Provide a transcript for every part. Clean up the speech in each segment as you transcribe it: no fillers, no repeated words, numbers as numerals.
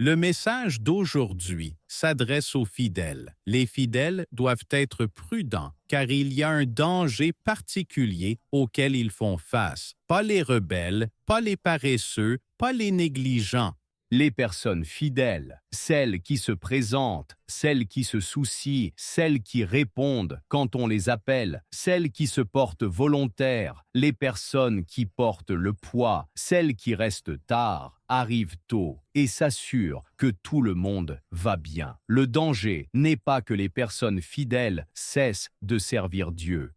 Le message d'aujourd'hui s'adresse aux fidèles. Les fidèles doivent être prudents car il y a un danger particulier auquel ils font face. Pas les rebelles, pas les paresseux, pas les négligents. Les personnes fidèles, celles qui se présentent, celles qui se soucient, celles qui répondent quand on les appelle, celles qui se portent volontaires, les personnes qui portent le poids, celles qui restent tard, arrivent tôt et s'assurent que tout le monde va bien. Le danger n'est pas que les personnes fidèles cessent de servir Dieu.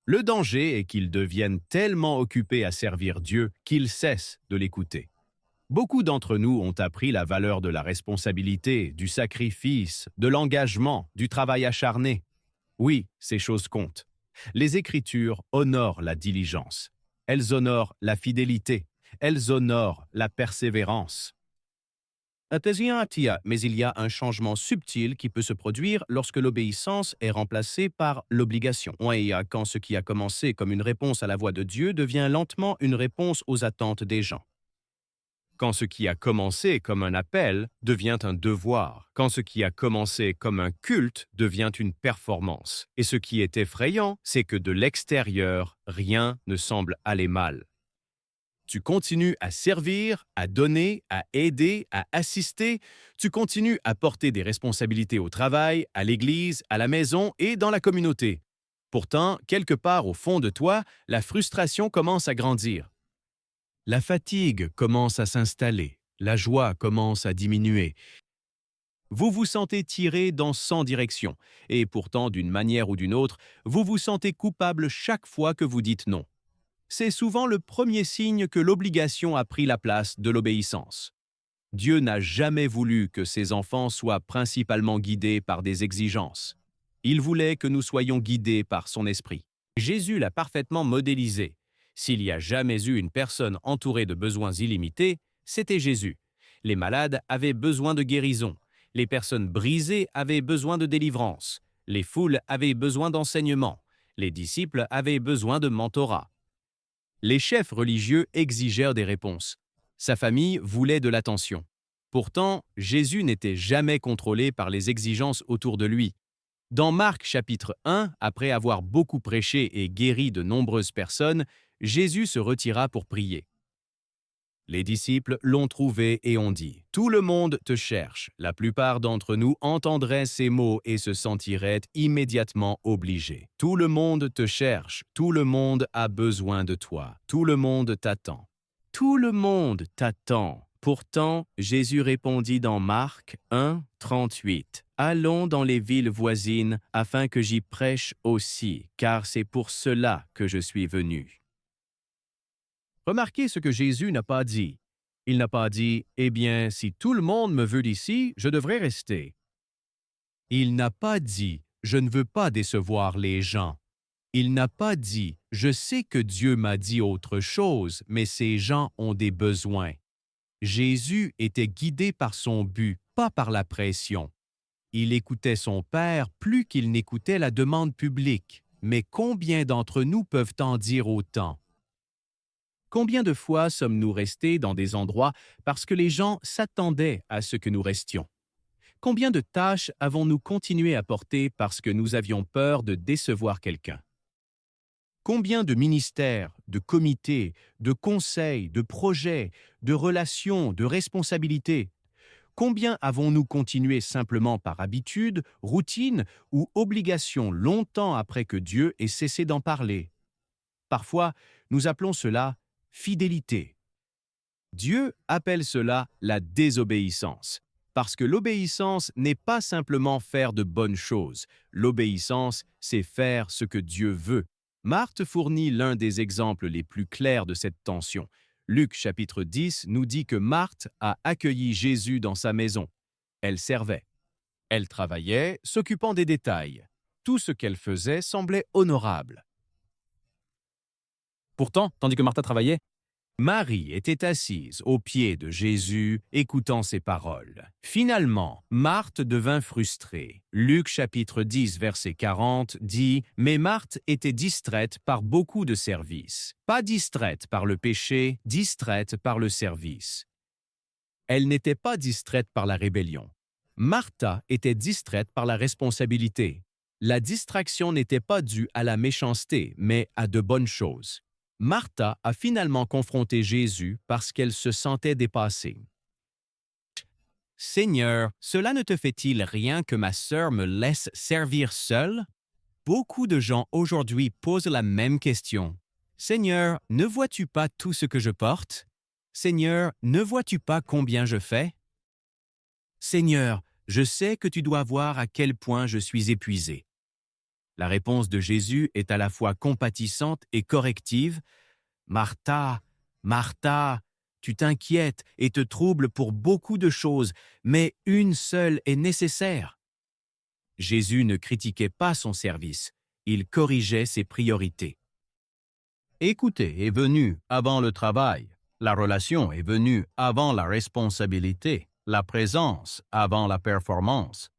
Le danger est qu'ils deviennent tellement occupés à servir Dieu qu'ils cessent de l'écouter. Beaucoup d'entre nous ont appris la valeur de la responsabilité, du sacrifice, de l'engagement, du travail acharné. Oui, ces choses comptent. Les Écritures honorent la diligence. Elles honorent la fidélité. Elles honorent la persévérance. Mais il y a un changement subtil qui peut se produire lorsque l'obéissance est remplacée par l'obligation. Quand ce qui a commencé comme une réponse à la voix de Dieu devient lentement une réponse aux attentes des gens. Quand ce qui a commencé comme un appel devient un devoir, quand ce qui a commencé comme un culte devient une performance. Et ce qui est effrayant, c'est que de l'extérieur, rien ne semble aller mal. Tu continues à servir, à donner, à aider, à assister. Tu continues à porter des responsabilités au travail, à l'église, à la maison et dans la communauté. Pourtant, quelque part au fond de toi, la frustration commence à grandir. La fatigue commence à s'installer, la joie commence à diminuer. Vous vous sentez tiré dans 100 directions, et pourtant, d'une manière ou d'une autre, vous vous sentez coupable chaque fois que vous dites non. C'est souvent le premier signe que l'obligation a pris la place de l'obéissance. Dieu n'a jamais voulu que ses enfants soient principalement guidés par des exigences. Il voulait que nous soyons guidés par son esprit. Jésus l'a parfaitement modélisé. S'il y a jamais eu une personne entourée de besoins illimités, c'était Jésus. Les malades avaient besoin de guérison. Les personnes brisées avaient besoin de délivrance. Les foules avaient besoin d'enseignement. Les disciples avaient besoin de mentorat. Les chefs religieux exigèrent des réponses. Sa famille voulait de l'attention. Pourtant, Jésus n'était jamais contrôlé par les exigences autour de lui. Dans Marc chapitre 1, après avoir beaucoup prêché et guéri de nombreuses personnes, Jésus se retira pour prier. Les disciples l'ont trouvé et ont dit « Tout le monde te cherche ». La plupart d'entre nous entendraient ces mots et se sentiraient immédiatement obligés. Tout le monde te cherche, tout le monde a besoin de toi, tout le monde t'attend. Tout le monde t'attend. Pourtant, Jésus répondit dans Marc 1, 38. « Allons dans les villes voisines afin que j'y prêche aussi, car c'est pour cela que je suis venu. » Remarquez ce que Jésus n'a pas dit. Il n'a pas dit « Eh bien, si tout le monde me veut d'ici, je devrais rester. » Il n'a pas dit « Je ne veux pas décevoir les gens. » Il n'a pas dit « Je sais que Dieu m'a dit autre chose, mais ces gens ont des besoins. » Jésus était guidé par son but, pas par la pression. Il écoutait son Père plus qu'il n'écoutait la demande publique. Mais combien d'entre nous peuvent en dire autant? Combien de fois sommes-nous restés dans des endroits parce que les gens s'attendaient à ce que nous restions? Combien de tâches avons-nous continué à porter parce que nous avions peur de décevoir quelqu'un? Combien de ministères, de comités, de conseils, de projets, de relations, de responsabilités? Combien avons-nous continué simplement par habitude, routine ou obligation longtemps après que Dieu ait cessé d'en parler? Parfois, nous appelons cela fidélité. Dieu appelle cela la désobéissance, parce que l'obéissance n'est pas simplement faire de bonnes choses. L'obéissance, c'est faire ce que Dieu veut. Marthe fournit l'un des exemples les plus clairs de cette tension. Luc chapitre 10 nous dit que Marthe a accueilli Jésus dans sa maison. Elle servait. Elle travaillait, s'occupant des détails. Tout ce qu'elle faisait semblait honorable. Pourtant, tandis que Marthe travaillait, Marie était assise aux pieds de Jésus, écoutant ses paroles. Finalement, Marthe devint frustrée. Luc chapitre 10, verset 40 dit « Mais Marthe était distraite par beaucoup de services. Pas distraite par le péché, distraite par le service. » Elle n'était pas distraite par la rébellion. Martha était distraite par la responsabilité. La distraction n'était pas due à la méchanceté, mais à de bonnes choses. Martha a finalement confronté Jésus parce qu'elle se sentait dépassée. Seigneur, cela ne te fait-il rien que ma sœur me laisse servir seule? Beaucoup de gens aujourd'hui posent la même question. Seigneur, ne vois-tu pas tout ce que je porte? Seigneur, ne vois-tu pas combien je fais? Seigneur, je sais que tu dois voir à quel point je suis épuisé. La réponse de Jésus est à la fois compatissante et corrective. Martha, Martha, tu t'inquiètes et te troubles pour beaucoup de choses, mais une seule est nécessaire. Jésus ne critiquait pas son service, il corrigeait ses priorités. Écouter est venu avant le travail, la relation est venue avant la responsabilité, la présence avant la performance.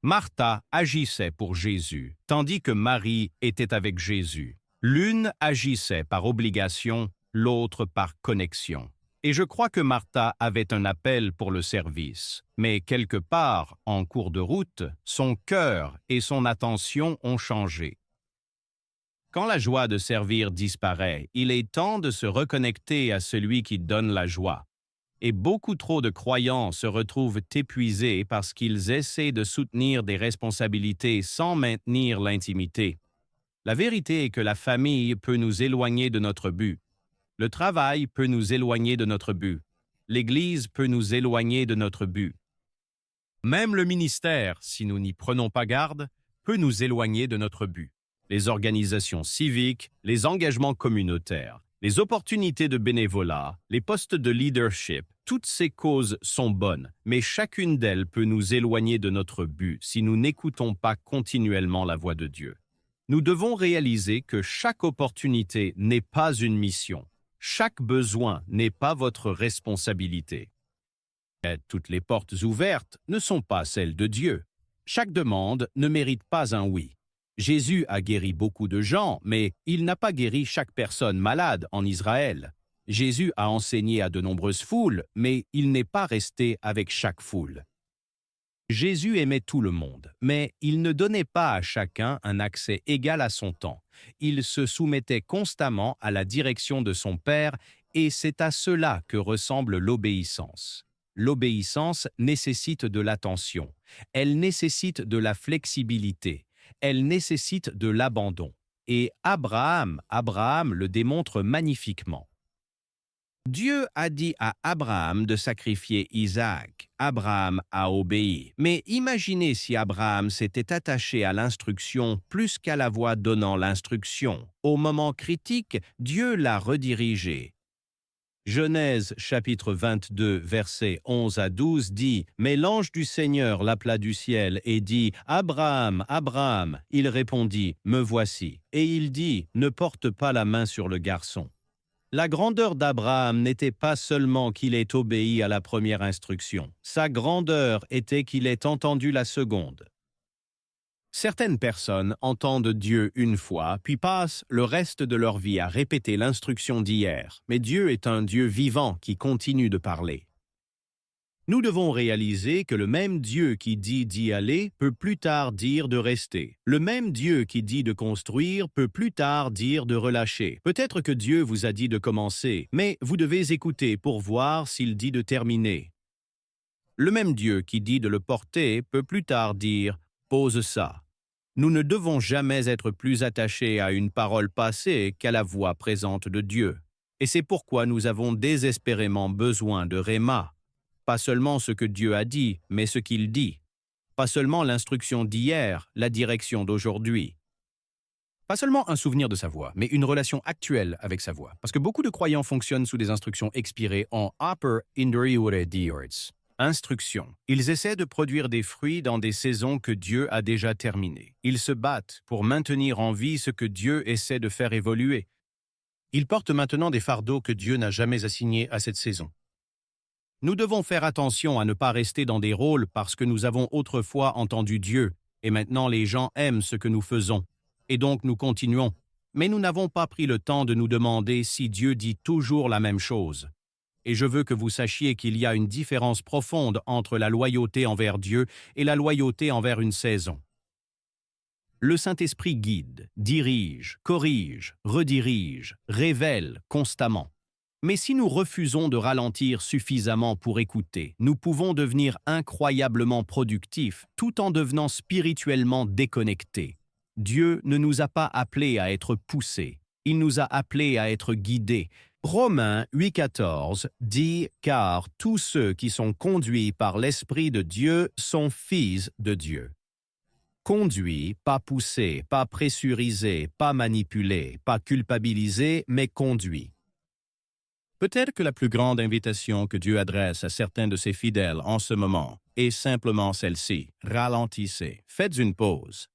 Martha agissait pour Jésus, tandis que Marie était avec Jésus. L'une agissait par obligation, l'autre par connexion. Et je crois que Martha avait un appel pour le service. Mais quelque part, en cours de route, son cœur et son attention ont changé. Quand la joie de servir disparaît, il est temps de se reconnecter à celui qui donne la joie. Et beaucoup trop de croyants se retrouvent épuisés parce qu'ils essaient de soutenir des responsabilités sans maintenir l'intimité. La vérité est que la famille peut nous éloigner de notre but. Le travail peut nous éloigner de notre but. L'Église peut nous éloigner de notre but. Même le ministère, si nous n'y prenons pas garde, peut nous éloigner de notre but. Les organisations civiques, les engagements communautaires, les opportunités de bénévolat, les postes de leadership, toutes ces causes sont bonnes, mais chacune d'elles peut nous éloigner de notre but si nous n'écoutons pas continuellement la voix de Dieu. Nous devons réaliser que chaque opportunité n'est pas une mission. Chaque besoin n'est pas votre responsabilité. Toutes les portes ouvertes ne sont pas celles de Dieu. Chaque demande ne mérite pas un oui. Jésus a guéri beaucoup de gens, mais il n'a pas guéri chaque personne malade en Israël. Jésus a enseigné à de nombreuses foules, mais il n'est pas resté avec chaque foule. Jésus aimait tout le monde, mais il ne donnait pas à chacun un accès égal à son temps. Il se soumettait constamment à la direction de son Père, et c'est à cela que ressemble l'obéissance. L'obéissance nécessite de l'attention, elle nécessite de la flexibilité, elle nécessite de l'abandon. Et Abraham le démontre magnifiquement. Dieu a dit à Abraham de sacrifier Isaac. Abraham a obéi. Mais imaginez si Abraham s'était attaché à l'instruction plus qu'à la voix donnant l'instruction. Au moment critique, Dieu l'a redirigé. Genèse chapitre 22, versets 11 à 12 dit « Mais l'ange du Seigneur l'appela du ciel et dit « Abraham, Abraham !» Il répondit « Me voici !» Et il dit « Ne porte pas la main sur le garçon. » La grandeur d'Abraham n'était pas seulement qu'il ait obéi à la première instruction. Sa grandeur était qu'il ait entendu la seconde. Certaines personnes entendent Dieu une fois, puis passent le reste de leur vie à répéter l'instruction d'hier. Mais Dieu est un Dieu vivant qui continue de parler. Nous devons réaliser que le même Dieu qui dit d'y aller peut plus tard dire de rester. Le même Dieu qui dit de construire peut plus tard dire de relâcher. Peut-être que Dieu vous a dit de commencer, mais vous devez écouter pour voir s'il dit de terminer. Le même Dieu qui dit de le porter peut plus tard dire « pose ça ». Nous ne devons jamais être plus attachés à une parole passée qu'à la voix présente de Dieu. Et c'est pourquoi nous avons désespérément besoin de Réma. Pas seulement ce que Dieu a dit, mais ce qu'il dit. Pas seulement l'instruction d'hier, la direction d'aujourd'hui. Pas seulement un souvenir de sa voix, mais une relation actuelle avec sa voix. Parce que beaucoup de croyants fonctionnent sous des instructions expirées en upper induriure diords. Instructions. Ils essaient de produire des fruits dans des saisons que Dieu a déjà terminées. Ils se battent pour maintenir en vie ce que Dieu essaie de faire évoluer. Ils portent maintenant des fardeaux que Dieu n'a jamais assignés à cette saison. Nous devons faire attention à ne pas rester dans des rôles parce que nous avons autrefois entendu Dieu et maintenant les gens aiment ce que nous faisons. Et donc nous continuons. Mais nous n'avons pas pris le temps de nous demander si Dieu dit toujours la même chose. et je veux que vous sachiez qu'il y a une différence profonde entre la loyauté envers Dieu et la loyauté envers une saison. Le Saint-Esprit guide, dirige, corrige, redirige, révèle constamment. Mais si nous refusons de ralentir suffisamment pour écouter, nous pouvons devenir incroyablement productifs tout en devenant spirituellement déconnectés. Dieu ne nous a pas appelés à être poussés, il nous a appelés à être guidés. Romains 8,14 dit « Car tous ceux qui sont conduits par l'Esprit de Dieu sont fils de Dieu ». Conduit, pas poussé, pas pressurisé, pas manipulé, pas culpabilisé, mais conduit. Peut-être que la plus grande invitation que Dieu adresse à certains de ses fidèles en ce moment est simplement celle-ci. Ralentissez, faites une pause.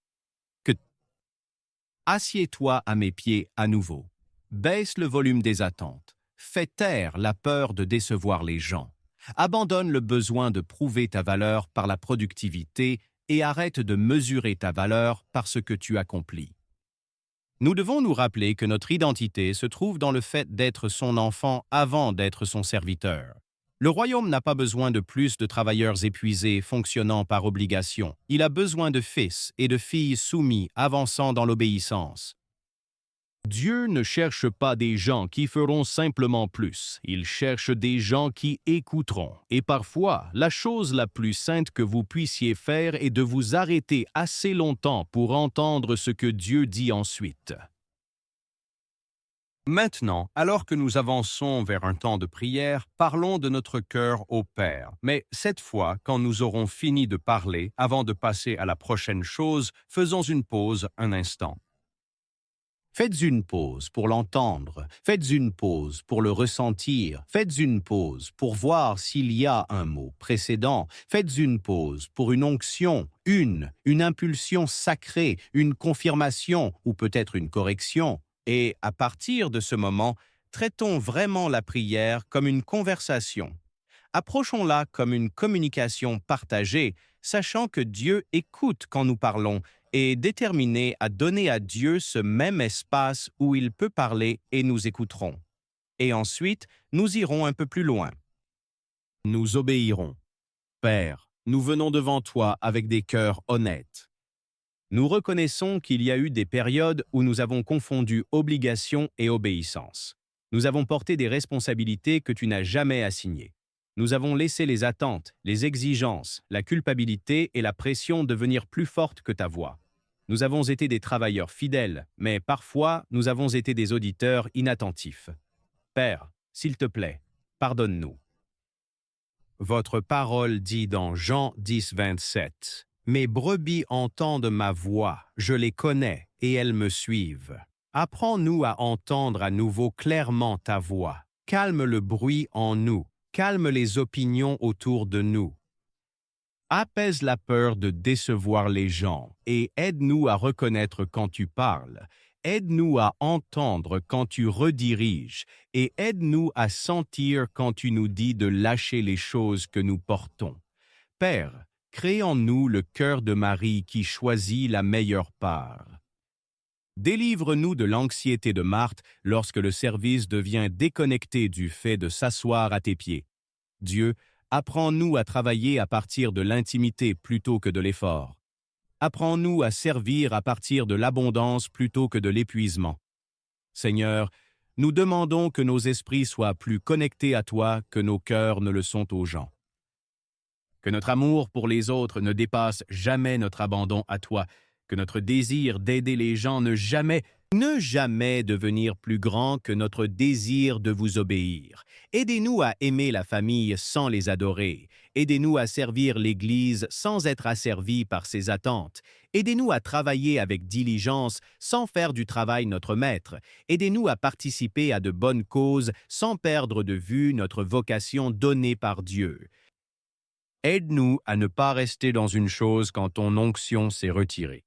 Assieds-toi à mes pieds à nouveau. Baisse le volume des attentes. Fais taire la peur de décevoir les gens. Abandonne le besoin de prouver ta valeur par la productivité et arrête de mesurer ta valeur par ce que tu accomplis. Nous devons nous rappeler que notre identité se trouve dans le fait d'être son enfant avant d'être son serviteur. Le royaume n'a pas besoin de plus de travailleurs épuisés fonctionnant par obligation. Il a besoin de fils et de filles soumis avançant dans l'obéissance. Dieu ne cherche pas des gens qui feront simplement plus, il cherche des gens qui écouteront. Et parfois, la chose la plus sainte que vous puissiez faire est de vous arrêter assez longtemps pour entendre ce que Dieu dit ensuite. Maintenant, alors que nous avançons vers un temps de prière, parlons de notre cœur au Père. Mais cette fois, quand nous aurons fini de parler, avant de passer à la prochaine chose, faisons une pause un instant. Faites une pause pour l'entendre, faites une pause pour le ressentir, faites une pause pour voir s'il y a un mot précédent, faites une pause pour une onction, une impulsion sacrée, une confirmation ou peut-être une correction. Et à partir de ce moment, traitons vraiment la prière comme une conversation. Approchons-la comme une communication partagée, sachant que Dieu écoute quand nous parlons et déterminé à donner à Dieu ce même espace où il peut parler et nous écouterons. Et ensuite, nous irons un peu plus loin. Nous obéirons. Père, nous venons devant toi avec des cœurs honnêtes. Nous reconnaissons qu'il y a eu des périodes où nous avons confondu obligation et obéissance. Nous avons porté des responsabilités que tu n'as jamais assignées. Nous avons laissé les attentes, les exigences, la culpabilité et la pression devenir plus fortes que ta voix. Nous avons été des travailleurs fidèles, mais parfois nous avons été des auditeurs inattentifs. Père, s'il te plaît, pardonne-nous. Votre parole dit dans Jean 10, 27, « Mes brebis entendent ma voix, je les connais et elles me suivent. Apprends-nous à entendre à nouveau clairement ta voix. Calme le bruit en nous, calme les opinions autour de nous. Apaise la peur de décevoir les gens et aide-nous à reconnaître quand tu parles. Aide-nous à entendre quand tu rediriges et aide-nous à sentir quand tu nous dis de lâcher les choses que nous portons. Père, crée en nous le cœur de Marie qui choisit la meilleure part. Délivre-nous de l'anxiété de Marthe lorsque le service devient déconnecté du fait de s'asseoir à tes pieds. Dieu, apprends-nous à travailler à partir de l'intimité plutôt que de l'effort. Apprends-nous à servir à partir de l'abondance plutôt que de l'épuisement. Seigneur, nous demandons que nos esprits soient plus connectés à toi que nos cœurs ne le sont aux gens. Que notre amour pour les autres ne dépasse jamais notre abandon à toi, que notre désir d'aider les gens ne jamais devenir plus grand que notre désir de vous obéir. Aidez-nous à aimer la famille sans les adorer. Aidez-nous à servir l'Église sans être asservis par ses attentes. Aidez-nous à travailler avec diligence sans faire du travail notre maître. Aidez-nous à participer à de bonnes causes sans perdre de vue notre vocation donnée par Dieu. Aide-nous à ne pas rester dans une chose quand ton onction s'est retirée.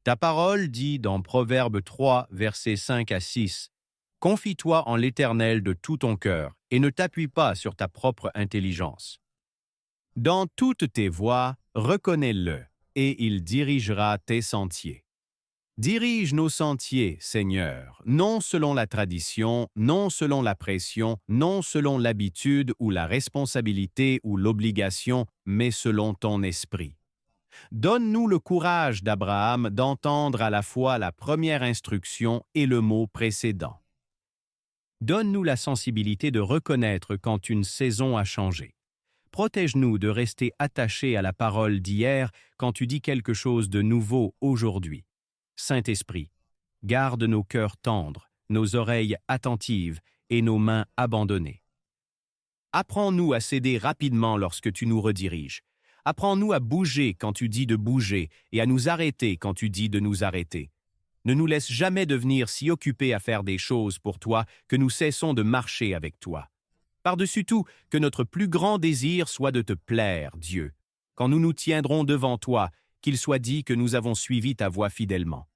Ta parole dit dans Proverbe 3, versets 5 à 6, « Confie-toi en l'Éternel de tout ton cœur et ne t'appuie pas sur ta propre intelligence. Dans toutes tes voies, reconnais-le, et il dirigera tes sentiers. Dirige nos sentiers, Seigneur, non selon la tradition, non selon la pression, non selon l'habitude ou la responsabilité ou l'obligation, mais selon ton esprit. Donne-nous le courage d'Abraham d'entendre à la fois la première instruction et le mot précédent. Donne-nous la sensibilité de reconnaître quand une saison a changé. Protège-nous de rester attachés à la parole d'hier quand tu dis quelque chose de nouveau aujourd'hui. Saint-Esprit, garde nos cœurs tendres, nos oreilles attentives et nos mains abandonnées. Apprends-nous à céder rapidement lorsque tu nous rediriges. Apprends-nous à bouger quand tu dis de bouger et à nous arrêter quand tu dis de nous arrêter. Ne nous laisse jamais devenir si occupés à faire des choses pour toi que nous cessons de marcher avec toi. Par-dessus tout, que notre plus grand désir soit de te plaire, Dieu. Quand nous nous tiendrons devant toi, qu'il soit dit que nous avons suivi ta voie fidèlement.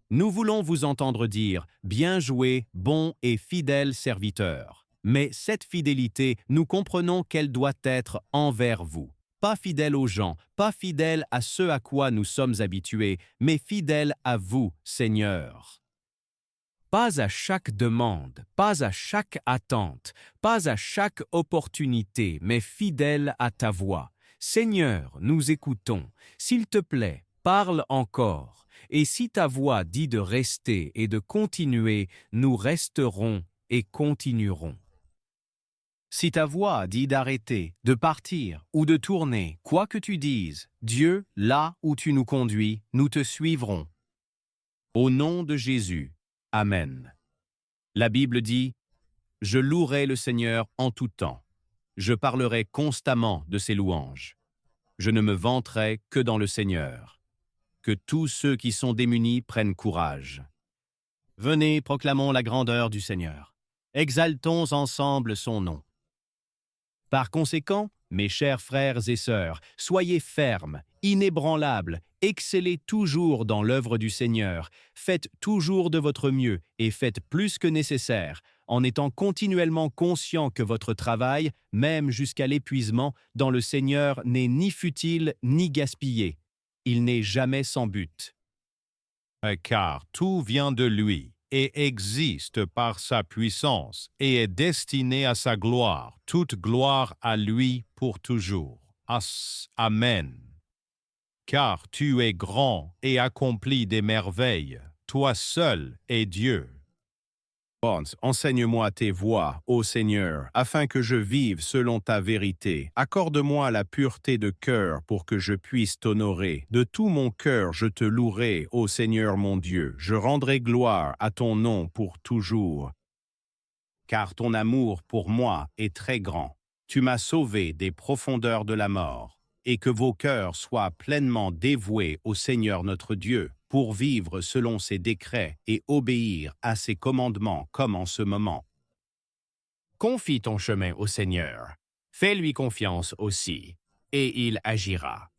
Nous voulons vous entendre dire « Bien joué, bon et fidèle serviteur ». Mais cette fidélité, nous comprenons qu'elle doit être envers vous. Pas fidèle aux gens, pas fidèle à ce à quoi nous sommes habitués, mais fidèle à vous, Seigneur. Pas à chaque demande, pas à chaque attente, pas à chaque opportunité, mais fidèle à ta voix. Seigneur, nous écoutons. S'il te plaît, parle encore. Et si ta voix dit de rester et de continuer, nous resterons et continuerons. Si ta voix dit d'arrêter, de partir ou de tourner, quoi que tu dises, Dieu, là où tu nous conduis, nous te suivrons. Au nom de Jésus. Amen. La Bible dit « Je louerai le Seigneur en tout temps. Je parlerai constamment de ses louanges. Je ne me vanterai que dans le Seigneur. Que tous ceux qui sont démunis prennent courage. Venez, proclamons la grandeur du Seigneur. Exaltons ensemble son nom. Par conséquent, mes chers frères et sœurs, soyez fermes, inébranlables, excellez toujours dans l'œuvre du Seigneur, faites toujours de votre mieux et faites plus que nécessaire, en étant continuellement conscients que votre travail, même jusqu'à l'épuisement, dans le Seigneur n'est ni futile ni gaspillé. Il n'est jamais sans but. Car tout vient de lui et existe par sa puissance et est destiné à sa gloire, toute gloire à lui pour toujours. Amen. Car tu es grand et accomplis des merveilles, toi seul es Dieu. Enseigne-moi tes voies, ô Seigneur, afin que je vive selon ta vérité. Accorde-moi la pureté de cœur pour que je puisse t'honorer. De tout mon cœur je te louerai, ô Seigneur mon Dieu. Je rendrai gloire à ton nom pour toujours. Car ton amour pour moi est très grand. Tu m'as sauvé des profondeurs de la mort. Et que vos cœurs soient pleinement dévoués au Seigneur notre Dieu, pour vivre selon ses décrets et obéir à ses commandements comme en ce moment. Confie ton chemin au Seigneur. Fais-lui confiance aussi, et il agira.